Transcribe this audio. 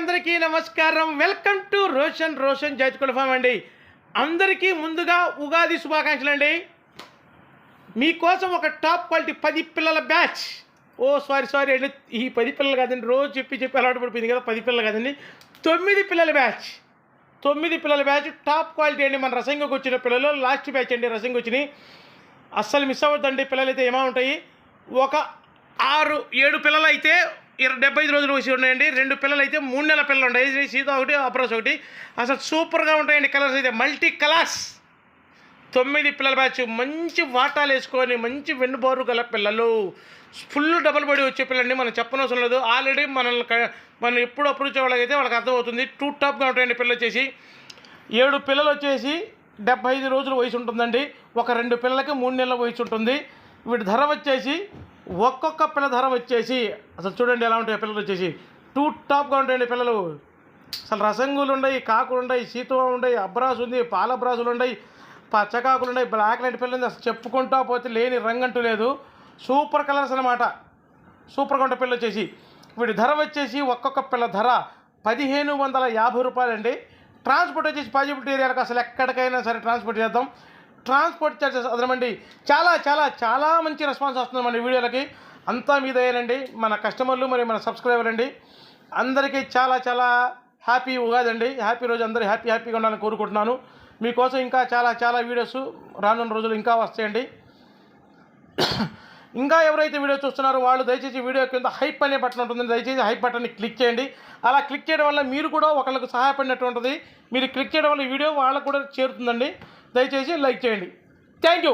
అందరికీ నమస్కారం. Welcome to Roshan జైతుకుల form అండి. అందరికీ ముందుగా ఉగాది శుభాకాంక్షలు అండి. మీకోసం ఒక టాప్ క్వాలిటీ 10 పిల్లల బ్యాచ్. సారీ అండి, ఈ 10 పిల్లలు కాదండి, రోజు చెప్పి అలవాటు పడిపోయింది కదా. 10 పిల్లలు కాదండి, 9 పిల్లల బ్యాచ్. 9 పిల్లల బ్యాచ్ టాప్ క్వాలిటీ అండి. మన రసంగకు వచ్చిన పిల్లలు లాస్ట్ బ్యాచ్ అండి. రసంగ వచ్చినాయి, అస్సలు మిస్ అవ్వద్దండి. పిల్లలు అయితే ఏమో ఉంటాయి. ఒక 6-7 పిల్లలు అయితే 75 రోజులు వచ్చి ఉన్నాయండి. 2 పిల్లలు అయితే 3 నెలల పిల్లలు ఉన్నాయి. సీతా ఒకటి, అప్రోస్ ఒకటి. అసలు సూపర్గా ఉంటాయండి. కలర్స్ అయితే మల్టీ కలర్స్. 9 పిల్లల బ్యాచ్. మంచి వాటాలు వేసుకొని మంచి వెన్నుబారు గల పిల్లలు, ఫుల్ డబల్ బాడీ వచ్చే పిల్లలండి. మనం చెప్పనవసరం లేదు. ఆల్రెడీ మనం ఎప్పుడు అప్రోచ్ వాళ్ళకైతే వాళ్ళకి అర్థమవుతుంది. టూ టాప్గా ఉంటాయండి. పిల్లలు వచ్చేసి 7 పిల్లలు వచ్చేసి 75 రోజుల వయసు ఉంటుందండి. ఒక 2 పిల్లలకి 3 నెలల వయసు ఉంటుంది. వీటి ధర వచ్చేసి ఒక్కొక్క పిల్ల ధర వచ్చేసి అసలు చూడండి ఎలా ఉంటాయి పిల్లలు వచ్చేసి. టూ టాప్గా ఉంటాయండి పిల్లలు. అసలు రసంగులు ఉన్నాయి, కాకులు ఉన్నాయి, సీతవ ఉన్నాయి, అబ్రాసు ఉంది, పాల బ్రాసులు ఉన్నాయి, పచ్చకాకులు ఉన్నాయి, బ్లాక్ లైట్ పిల్లలు. అసలు చెప్పుకుంటా పోతే లేని రంగు అంటూ లేదు. సూపర్ కలర్స్ అనమాట. సూపర్గా ఉంటాయి పిల్లలు వచ్చేసి. వీటి ధర వచ్చేసి ఒక్కొక్క పిల్ల ధర 1550 రూపాయలండి. ట్రాన్స్పోర్ట్ వచ్చేసి పాజిబిలిటీ ఏరియాలకు అసలు ఎక్కడికైనా సరే ట్రాన్స్పోర్ట్ చేద్దాం. ట్రాన్స్పోర్ట్ చార్జెస్ అదనమండి. చాలా చాలా చాలా మంచి రెస్పాన్స్ వస్తుందండి వీడియోలకి. అంతా మీదేనండి. మన కస్టమర్లు మరి మన సబ్స్క్రైబర్ అండి. అందరికీ చాలా చాలా హ్యాపీ ఉగాది అండి. హ్యాపీ రోజు అందరూ హ్యాపీగా ఉండాలని కోరుకుంటున్నాను. మీకోసం ఇంకా చాలా చాలా వీడియోస్ రానున్న రోజులు ఇంకా వస్తాయండి. ఇంకా ఎవరైతే వీడియో చూస్తున్నారో వాళ్ళు దయచేసి వీడియో కింద హైప్ అనే బటన్ ఉంటుంది, దయచేసి హైప్ బటన్ని క్లిక్ చేయండి. అలా క్లిక్ చేయడం వల్ల మీరు కూడా ఒకళ్ళకు సహాయపడినట్టు ఉంటుంది. మీరు క్లిక్ చేయడం వల్ల వీడియో వాళ్ళకు కూడా చేరుతుందండి. దయచేసి లైక్ చేయండి. Thank you.